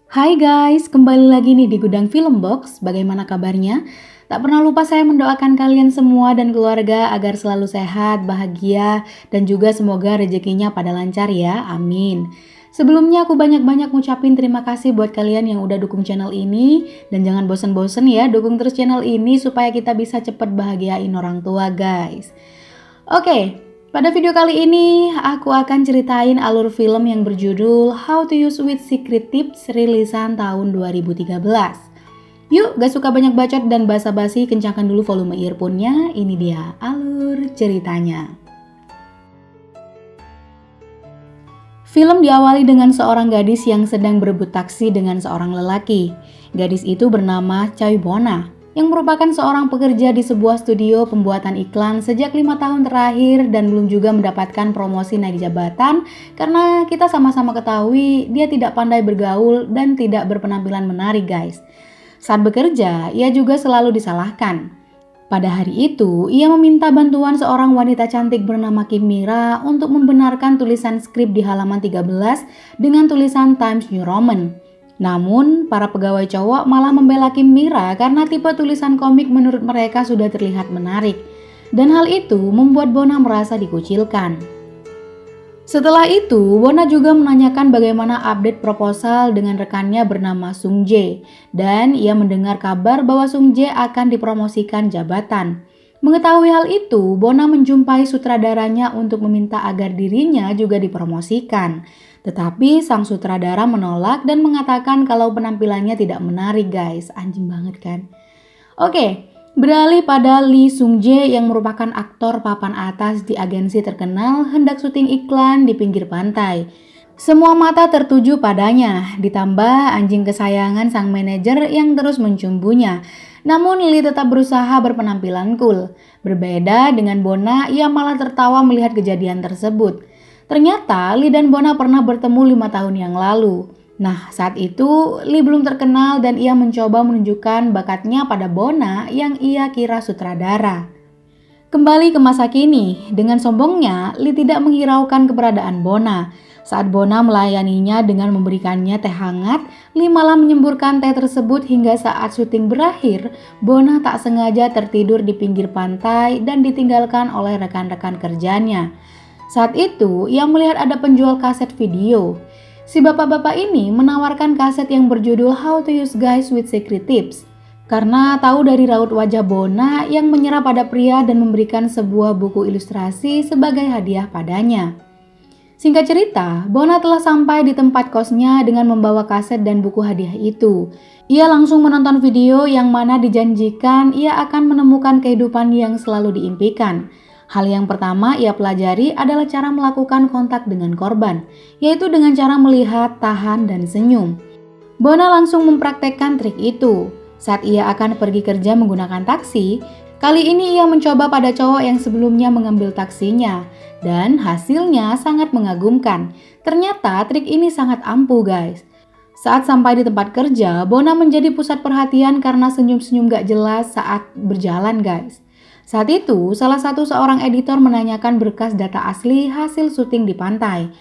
Hai guys, kembali lagi nih di Gudang Film Box. Bagaimana kabarnya? Tak pernah lupa saya mendoakan kalian semua dan keluarga agar selalu sehat, bahagia, dan juga semoga rezekinya pada lancar ya, amin. Sebelumnya aku banyak-banyak ngucapin terima kasih buat kalian yang udah dukung channel ini. Dan jangan bosen-bosen ya, dukung terus channel ini supaya kita bisa cepet bahagiain orang tua guys. Oke, pada video kali ini aku akan ceritain alur film yang berjudul How to Use with Secret Tips rilisan tahun 2013. Yuk, gak suka banyak bacot dan basa-basi, kencangkan dulu volume earphone-nya. Ini dia alur ceritanya. Film diawali dengan seorang gadis yang sedang berebut taksi dengan seorang lelaki. Gadis itu bernama Choi Bona, yang merupakan seorang pekerja di sebuah studio pembuatan iklan sejak 5 tahun terakhir dan belum juga mendapatkan promosi naik jabatan karena kita sama-sama ketahui dia tidak pandai bergaul dan tidak berpenampilan menarik guys. Saat bekerja, ia juga selalu disalahkan. Pada hari itu, ia meminta bantuan seorang wanita cantik bernama Kim Mira untuk membenarkan tulisan skrip di halaman 13 dengan tulisan Times New Roman. Namun, para pegawai cowok malah membela Kim Mira karena tipe tulisan komik menurut mereka sudah terlihat menarik. Dan hal itu membuat Bona merasa dikucilkan. Setelah itu, Bona juga menanyakan bagaimana update proposal dengan rekannya bernama Sung Jae. Dan ia mendengar kabar bahwa Sung Jae akan dipromosikan jabatan. Mengetahui hal itu, Bona menjumpai sutradaranya untuk meminta agar dirinya juga dipromosikan. Tetapi sang sutradara menolak dan mengatakan kalau penampilannya tidak menarik guys. Anjing banget kan? Oke, beralih pada Lee Sung Jae yang merupakan aktor papan atas di agensi terkenal hendak syuting iklan di pinggir pantai. Semua mata tertuju padanya, ditambah anjing kesayangan sang manajer yang terus mencumbunya. Namun Lee tetap berusaha berpenampilan cool. Berbeda dengan Bona, ia malah tertawa melihat kejadian tersebut. Ternyata Lee dan Bona pernah bertemu 5 tahun yang lalu. Nah, saat itu Lee belum terkenal dan ia mencoba menunjukkan bakatnya pada Bona yang ia kira sutradara. Kembali ke masa kini, dengan sombongnya Lee tidak menghiraukan keberadaan Bona. Saat Bona melayaninya dengan memberikannya teh hangat, Lee malah menyemburkan teh tersebut hingga saat syuting berakhir, Bona tak sengaja tertidur di pinggir pantai dan ditinggalkan oleh rekan-rekan kerjanya. Saat itu, ia melihat ada penjual kaset video. Si bapak-bapak ini menawarkan kaset yang berjudul How to Use Guys with Secret Tips. Karena tahu dari raut wajah Bona yang menyerah pada pria dan memberikan sebuah buku ilustrasi sebagai hadiah padanya. Singkat cerita, Bona telah sampai di tempat kosnya dengan membawa kaset dan buku hadiah itu. Ia langsung menonton video yang mana dijanjikan ia akan menemukan kehidupan yang selalu diimpikan. Hal yang pertama ia pelajari adalah cara melakukan kontak dengan korban, yaitu dengan cara melihat, tahan, dan senyum. Bona langsung mempraktekkan trik itu. Saat ia akan pergi kerja menggunakan taksi, kali ini ia mencoba pada cowok yang sebelumnya mengambil taksinya, dan hasilnya sangat mengagumkan. Ternyata trik ini sangat ampuh guys. Saat sampai di tempat kerja, Bona menjadi pusat perhatian karena senyum-senyum gak jelas saat berjalan guys. Saat itu, salah satu seorang editor menanyakan berkas data asli hasil syuting di pantai.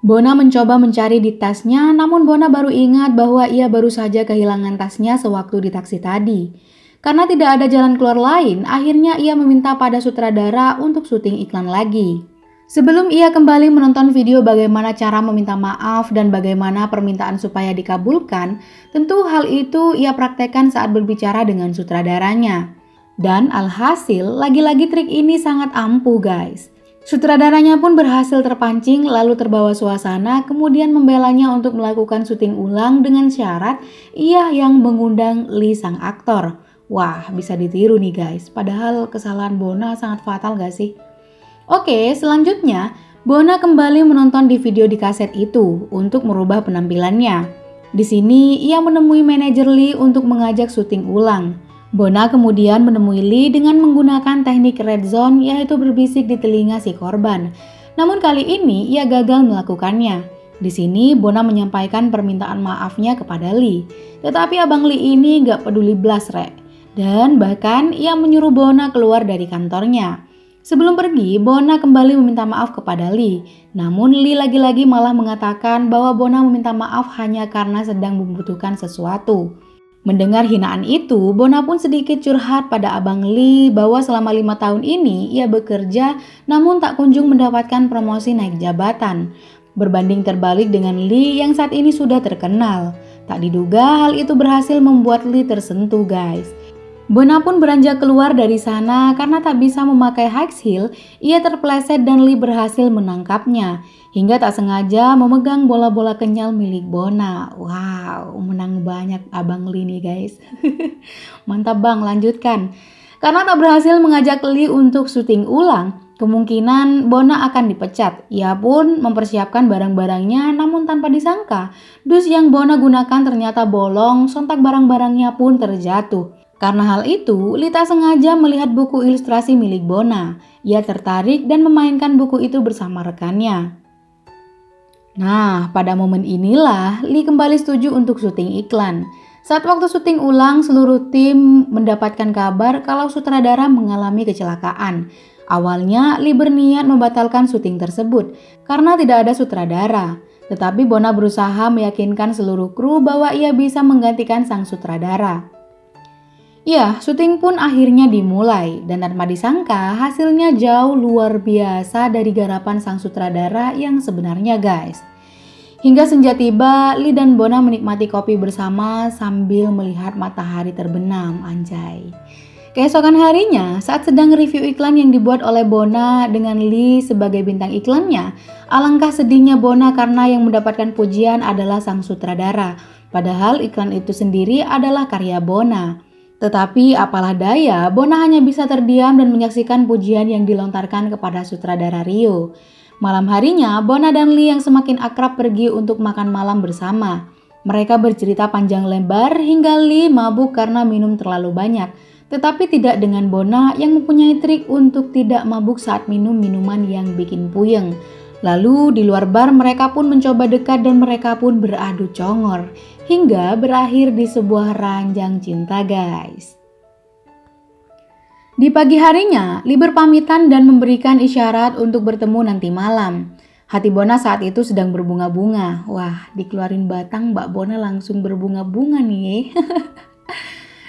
Bona mencoba mencari di tasnya, namun Bona baru ingat bahwa ia baru saja kehilangan tasnya sewaktu di taksi tadi. Karena tidak ada jalan keluar lain, akhirnya ia meminta pada sutradara untuk syuting iklan lagi. Sebelum ia kembali menonton video bagaimana cara meminta maaf dan bagaimana permintaan supaya dikabulkan, tentu hal itu ia praktekkan saat berbicara dengan sutradaranya. Dan alhasil, lagi-lagi trik ini sangat ampuh guys. Sutradaranya pun berhasil terpancing lalu terbawa suasana kemudian membelanya untuk melakukan syuting ulang dengan syarat ia yang mengundang Lee sang aktor. Wah, bisa ditiru nih guys, padahal kesalahan Bona sangat fatal gak sih? Oke, selanjutnya Bona kembali menonton di video di kaset itu untuk merubah penampilannya. Di sini ia menemui manajer Lee untuk mengajak syuting ulang. Bona kemudian menemui Lee dengan menggunakan teknik red zone yaitu berbisik di telinga si korban. Namun kali ini ia gagal melakukannya. Di sini Bona menyampaikan permintaan maafnya kepada Lee. Tetapi abang Lee ini gak peduli blas rek. Dan bahkan ia menyuruh Bona keluar dari kantornya. Sebelum pergi, Bona kembali meminta maaf kepada Lee. Namun Lee lagi-lagi malah mengatakan bahwa Bona meminta maaf hanya karena sedang membutuhkan sesuatu. Mendengar hinaan itu, Bona pun sedikit curhat pada Abang Lee bahwa selama 5 tahun ini ia bekerja namun tak kunjung mendapatkan promosi naik jabatan. Berbanding terbalik dengan Lee yang saat ini sudah terkenal. Tak diduga hal itu berhasil membuat Lee tersentuh, guys. Bona pun beranjak keluar dari sana karena tak bisa memakai high heel, ia terpeleset dan Lee berhasil menangkapnya. Hingga tak sengaja memegang bola-bola kenyal milik Bona. Wow, menang banyak Abang Lee nih guys. Mantap bang, lanjutkan. Karena tak berhasil mengajak Lee untuk syuting ulang, kemungkinan Bona akan dipecat. Ia pun mempersiapkan barang-barangnya namun tanpa disangka, dus yang Bona gunakan ternyata bolong, sontak barang-barangnya pun terjatuh. Karena hal itu, Lee tak sengaja melihat buku ilustrasi milik Bona. Ia tertarik dan memainkan buku itu bersama rekannya. Nah, pada momen inilah Lee kembali setuju untuk syuting iklan. Saat waktu syuting ulang, seluruh tim mendapatkan kabar kalau sutradara mengalami kecelakaan. Awalnya, Lee berniat membatalkan syuting tersebut karena tidak ada sutradara. Tetapi Bona berusaha meyakinkan seluruh kru bahwa ia bisa menggantikan sang sutradara. Ya, syuting pun akhirnya dimulai dan tanpa disangka hasilnya jauh luar biasa dari garapan sang sutradara yang sebenarnya guys. Hingga senja tiba, Lee dan Bona menikmati kopi bersama sambil melihat matahari terbenam, anjay. Keesokan harinya, saat sedang review iklan yang dibuat oleh Bona dengan Lee sebagai bintang iklannya, alangkah sedihnya Bona karena yang mendapatkan pujian adalah sang sutradara, padahal iklan itu sendiri adalah karya Bona. Tetapi apalah daya, Bona hanya bisa terdiam dan menyaksikan pujian yang dilontarkan kepada sutradara Rio. Malam harinya, Bona dan Lee yang semakin akrab pergi untuk makan malam bersama. Mereka bercerita panjang lebar hingga Lee mabuk karena minum terlalu banyak. Tetapi tidak dengan Bona yang mempunyai trik untuk tidak mabuk saat minum minuman yang bikin puyeng. Lalu di luar bar mereka pun mencoba dekat dan mereka pun beradu congor. Hingga berakhir di sebuah ranjang cinta guys. Di pagi harinya, Lee berpamitan dan memberikan isyarat untuk bertemu nanti malam. Hati Bona saat itu sedang berbunga-bunga. Wah, dikeluarin batang Mbak Bona langsung berbunga-bunga nih.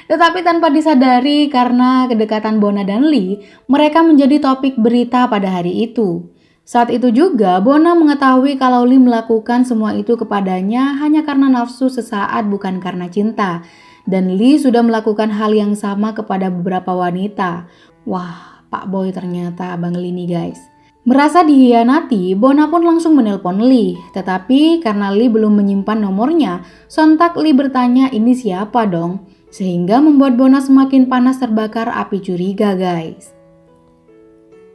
Tetapi tanpa disadari karena kedekatan Bona dan Lee, mereka menjadi topik berita pada hari itu. Saat itu juga, Bona mengetahui kalau Lee melakukan semua itu kepadanya hanya karena nafsu sesaat bukan karena cinta. Dan Lee sudah melakukan hal yang sama kepada beberapa wanita. Wah, Pak Boy ternyata Abang Lee nih guys. Merasa dihianati, Bona pun langsung menelpon Lee. Tetapi karena Lee belum menyimpan nomornya, sontak Lee bertanya ini siapa dong? Sehingga membuat Bona semakin panas terbakar api curiga guys.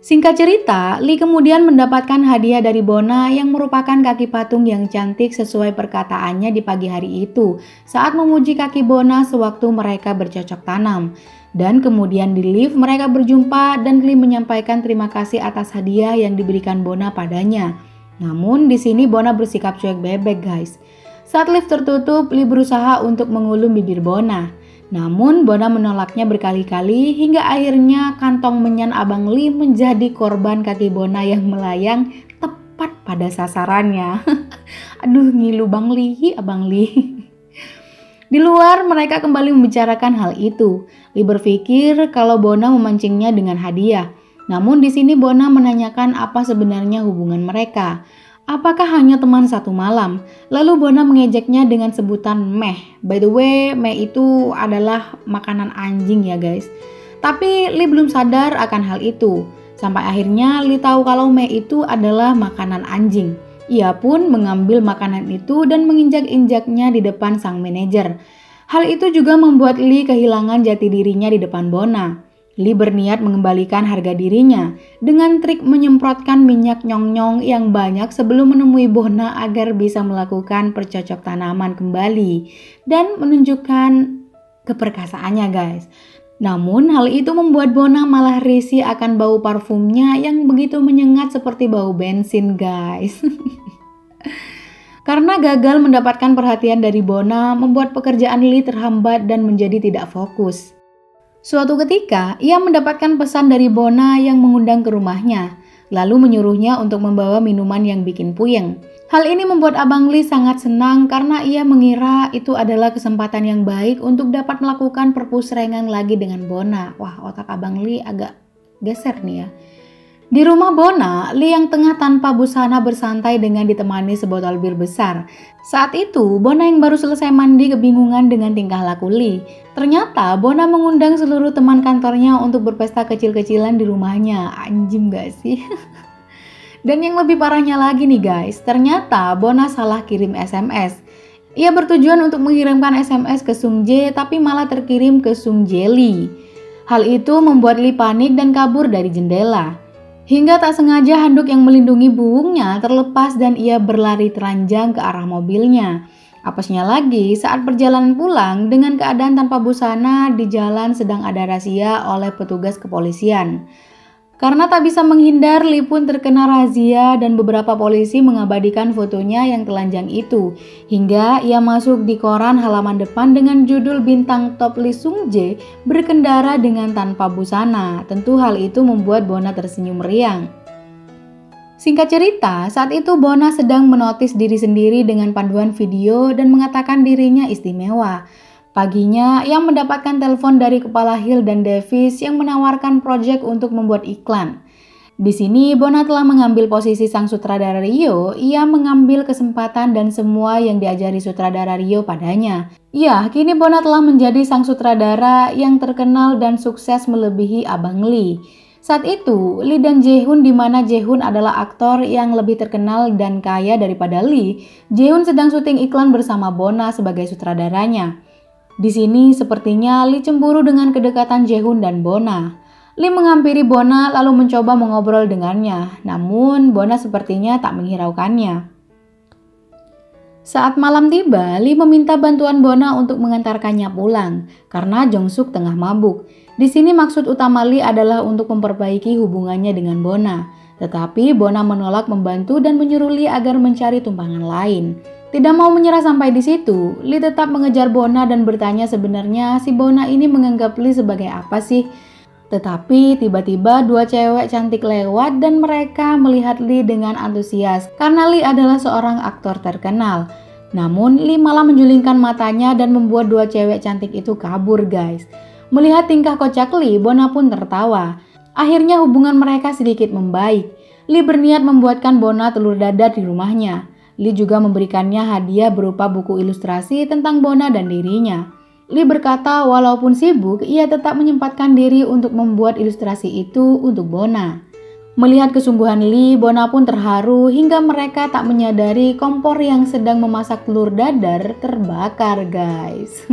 Singkat cerita, Lee kemudian mendapatkan hadiah dari Bona yang merupakan kaki patung yang cantik sesuai perkataannya di pagi hari itu saat memuji kaki Bona sewaktu mereka bercocok tanam. Dan kemudian di lift mereka berjumpa dan Lee menyampaikan terima kasih atas hadiah yang diberikan Bona padanya. Namun di sini Bona bersikap cuek bebek guys. Saat lift tertutup, Lee berusaha untuk mengulum bibir Bona. Namun Bona menolaknya berkali-kali hingga akhirnya kantong menyan Abang Lee menjadi korban kaki Bona yang melayang tepat pada sasarannya. Aduh ngilu Bang Lee, Abang Lee. Di luar mereka kembali membicarakan hal itu. Lee berpikir kalau Bona memancingnya dengan hadiah. Namun di sini Bona menanyakan apa sebenarnya hubungan mereka. Apakah hanya teman satu malam? Lalu Bona mengejeknya dengan sebutan meh. By the way, meh itu adalah makanan anjing ya guys. Tapi Lee belum sadar akan hal itu. Sampai akhirnya Lee tahu kalau meh itu adalah makanan anjing. Ia pun mengambil makanan itu dan menginjak-injaknya di depan sang manajer. Hal itu juga membuat Lee kehilangan jati dirinya di depan Bona. Lee berniat mengembalikan harga dirinya dengan trik menyemprotkan minyak nyong-nyong yang banyak sebelum menemui Bona agar bisa melakukan percocok tanaman kembali dan menunjukkan keperkasaannya guys. Namun hal itu membuat Bona malah risih akan bau parfumnya yang begitu menyengat seperti bau bensin guys. Karena gagal mendapatkan perhatian dari Bona membuat pekerjaan Lee terhambat dan menjadi tidak fokus. Suatu ketika, ia mendapatkan pesan dari Bona yang mengundang ke rumahnya, lalu menyuruhnya untuk membawa minuman yang bikin puyeng. Hal ini membuat Abang Lee sangat senang karena ia mengira itu adalah kesempatan yang baik untuk dapat melakukan perpusrengan lagi dengan Bona. Wah, otak Abang Lee agak geser nih ya. Di rumah Bona, Lee yang tengah tanpa busana bersantai dengan ditemani sebotol bir besar. Saat itu, Bona yang baru selesai mandi kebingungan dengan tingkah laku Lee. Ternyata Bona mengundang seluruh teman kantornya untuk berpesta kecil-kecilan di rumahnya. Anjing gak sih? Dan yang lebih parahnya lagi nih guys, ternyata Bona salah kirim SMS. Ia bertujuan untuk mengirimkan SMS ke Sung Jae tapi malah terkirim ke Sung Jae Lee. Hal itu membuat Lee panik dan kabur dari jendela. Hingga tak sengaja handuk yang melindungi buungnya terlepas dan ia berlari telanjang ke arah mobilnya. Apesnya lagi saat perjalanan pulang dengan keadaan tanpa busana di jalan sedang ada razia oleh petugas kepolisian. Karena tak bisa menghindar, Lee pun terkena razia dan beberapa polisi mengabadikan fotonya yang telanjang itu. Hingga ia masuk di koran halaman depan dengan judul bintang top Lee Sung Jae berkendara dengan tanpa busana. Tentu hal itu membuat Bona tersenyum meriang. Singkat cerita, saat itu Bona sedang menotis diri sendiri dengan panduan video dan mengatakan dirinya istimewa. Paginya, ia mendapatkan telepon dari kepala Hill dan Davis yang menawarkan proyek untuk membuat iklan. Di sini, Bona telah mengambil posisi sang sutradara Rio. Ia mengambil kesempatan dan semua yang diajari sutradara Rio padanya. Ya, kini Bona telah menjadi sang sutradara yang terkenal dan sukses melebihi Abang Lee. Saat itu, Lee dan Jae-hoon di mana Jae-hoon adalah aktor yang lebih terkenal dan kaya daripada Lee. Jae-hoon sedang syuting iklan bersama Bona sebagai sutradaranya. Di sini sepertinya Lee cemburu dengan kedekatan Jae-hoon dan Bona. Lee menghampiri Bona lalu mencoba mengobrol dengannya, namun Bona sepertinya tak menghiraukannya. Saat malam tiba, Lee meminta bantuan Bona untuk mengantarkannya pulang karena Jong-suk tengah mabuk. Di sini maksud utama Lee adalah untuk memperbaiki hubungannya dengan Bona. Tetapi Bona menolak membantu dan menyuruh Lee agar mencari tumpangan lain. Tidak mau menyerah sampai di situ, Lee tetap mengejar Bona dan bertanya sebenarnya si Bona ini menganggap Lee sebagai apa sih? Tetapi tiba-tiba dua cewek cantik lewat dan mereka melihat Lee dengan antusias karena Lee adalah seorang aktor terkenal. Namun Lee malah menjulingkan matanya dan membuat dua cewek cantik itu kabur guys. Melihat tingkah kocak Lee, Bona pun tertawa. Akhirnya hubungan mereka sedikit membaik. Lee berniat membuatkan Bona telur dadar di rumahnya. Lee juga memberikannya hadiah berupa buku ilustrasi tentang Bona dan dirinya. Lee berkata walaupun sibuk, ia tetap menyempatkan diri untuk membuat ilustrasi itu untuk Bona. Melihat kesungguhan Lee, Bona pun terharu hingga mereka tak menyadari kompor yang sedang memasak telur dadar terbakar guys.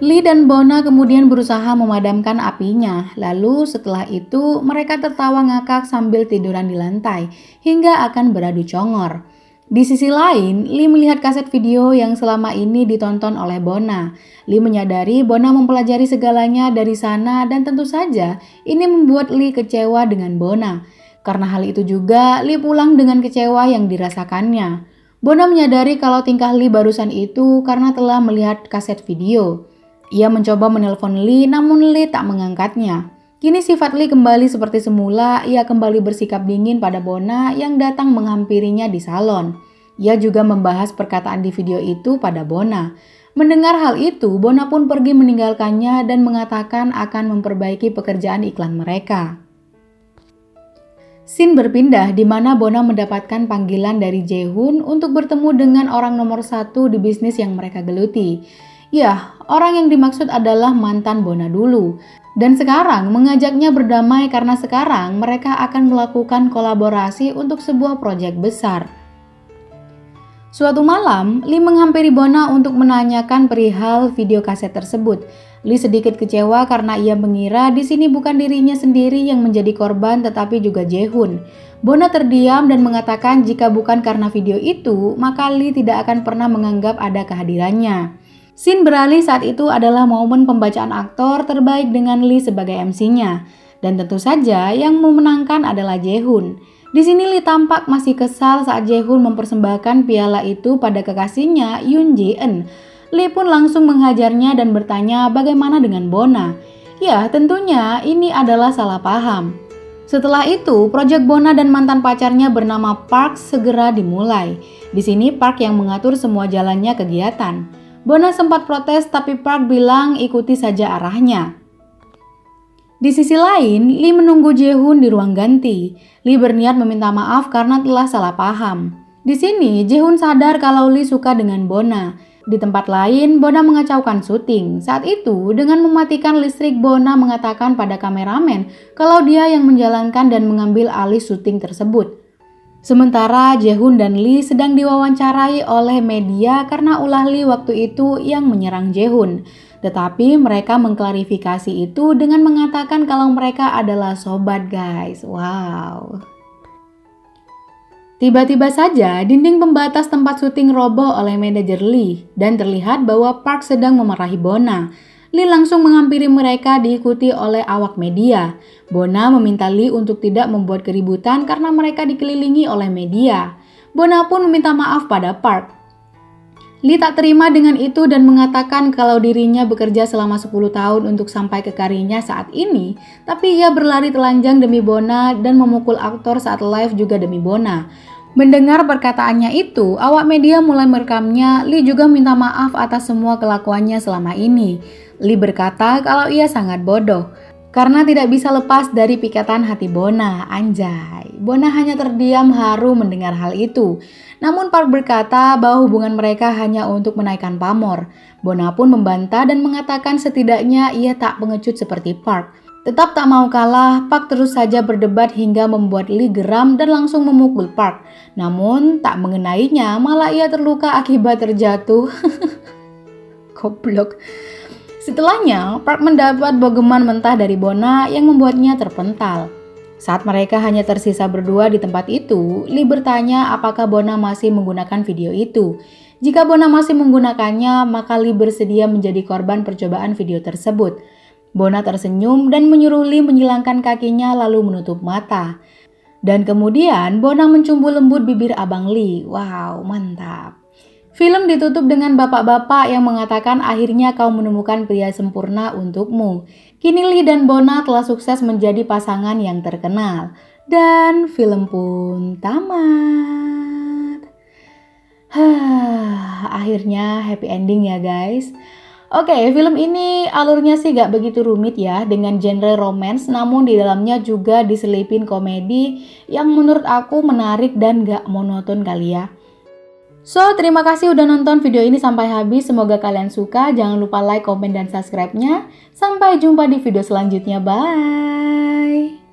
Lee dan Bona kemudian berusaha memadamkan apinya. Lalu setelah itu mereka tertawa ngakak sambil tiduran di lantai hingga akan beradu congor. Di sisi lain, Lee melihat kaset video yang selama ini ditonton oleh Bona. Lee menyadari Bona mempelajari segalanya dari sana dan tentu saja ini membuat Lee kecewa dengan Bona. Karena hal itu juga, Lee pulang dengan kecewa yang dirasakannya. Bona menyadari kalau tingkah Lee barusan itu karena telah melihat kaset video. Ia mencoba menelpon Lee namun Lee tak mengangkatnya. Kini sifat Lee kembali seperti semula, ia kembali bersikap dingin pada Bona yang datang menghampirinya di salon. Ia juga membahas perkataan di video itu pada Bona. Mendengar hal itu, Bona pun pergi meninggalkannya dan mengatakan akan memperbaiki pekerjaan iklan mereka. Scene berpindah di mana Bona mendapatkan panggilan dari Jae-hoon untuk bertemu dengan orang nomor satu di bisnis yang mereka geluti. Ya, orang yang dimaksud adalah mantan Bona dulu. Dan sekarang mengajaknya berdamai karena sekarang mereka akan melakukan kolaborasi untuk sebuah proyek besar. Suatu malam, Lee menghampiri Bona untuk menanyakan perihal video kaset tersebut. Lee sedikit kecewa karena ia mengira di sini bukan dirinya sendiri yang menjadi korban tetapi juga Jae-hoon. Bona terdiam dan mengatakan jika bukan karena video itu, maka Lee tidak akan pernah menganggap ada kehadirannya. Scene beralih saat itu adalah momen pembacaan aktor terbaik dengan Lee sebagai MC-nya. Dan tentu saja yang memenangkan adalah Jae-hoon. Di sini Lee tampak masih kesal saat Jae-hoon mempersembahkan piala itu pada kekasihnya Yoon Jae-eun. Lee pun langsung menghajarnya dan bertanya bagaimana dengan Bona. Ya, tentunya ini adalah salah paham. Setelah itu, proyek Bona dan mantan pacarnya bernama Park segera dimulai. Di sini Park yang mengatur semua jalannya kegiatan. Bona sempat protes tapi Park bilang ikuti saja arahnya. Di sisi lain, Lee menunggu Jaehoon di ruang ganti. Lee berniat meminta maaf karena telah salah paham. Di sini, Jaehoon sadar kalau Lee suka dengan Bona. Di tempat lain, Bona mengacaukan syuting. Saat itu, dengan mematikan listrik, Bona mengatakan pada kameramen kalau dia yang menjalankan dan mengambil alih syuting tersebut. Sementara Jaehoon dan Lee sedang diwawancarai oleh media karena ulah Lee waktu itu yang menyerang Jaehoon. Tetapi mereka mengklarifikasi itu dengan mengatakan kalau mereka adalah sobat guys. Wow. Tiba-tiba saja dinding pembatas tempat syuting roboh oleh manajer Lee dan terlihat bahwa Park sedang memarahi Bona. Lee langsung menghampiri mereka diikuti oleh awak media. Bona meminta Lee untuk tidak membuat keributan karena mereka dikelilingi oleh media. Bona pun meminta maaf pada Park. Lee tak terima dengan itu dan mengatakan kalau dirinya bekerja selama 10 tahun untuk sampai ke karirnya saat ini, tapi ia berlari telanjang demi Bona dan memukul aktor saat live juga demi Bona. Mendengar perkataannya itu, awak media mulai merekamnya. Lee juga minta maaf atas semua kelakuannya selama ini. Lee berkata kalau ia sangat bodoh karena tidak bisa lepas dari pikatan hati Bona. Anjay, Bona hanya terdiam haru mendengar hal itu. Namun Park berkata bahwa hubungan mereka hanya untuk menaikkan pamor. Bona pun membantah dan mengatakan setidaknya ia tak pengecut seperti Park. Tetap tak mau kalah, Park terus saja berdebat hingga membuat Lee geram dan langsung memukul Park. Namun tak mengenainya, malah ia terluka akibat terjatuh. Goblok. Setelahnya, Park mendapat bogeman mentah dari Bona yang membuatnya terpental. Saat mereka hanya tersisa berdua di tempat itu, Lee bertanya apakah Bona masih menggunakan video itu. Jika Bona masih menggunakannya, maka Lee bersedia menjadi korban percobaan video tersebut. Bona tersenyum dan menyuruh Lee menyilangkan kakinya lalu menutup mata. Dan kemudian Bona mencumbu lembut bibir abang Lee. Wow, mantap. Film ditutup dengan bapak-bapak yang mengatakan akhirnya kau menemukan pria sempurna untukmu. Kini Lee dan Bona telah sukses menjadi pasangan yang terkenal. Dan film pun tamat. Akhirnya happy ending ya guys. Oke, film ini alurnya sih gak begitu rumit ya dengan genre romance, namun di dalamnya juga diselipin komedi yang menurut aku menarik dan gak monoton kali ya. So, terima kasih udah nonton video ini sampai habis, semoga kalian suka, jangan lupa like, komen, dan subscribe-nya. Sampai jumpa di video selanjutnya, bye!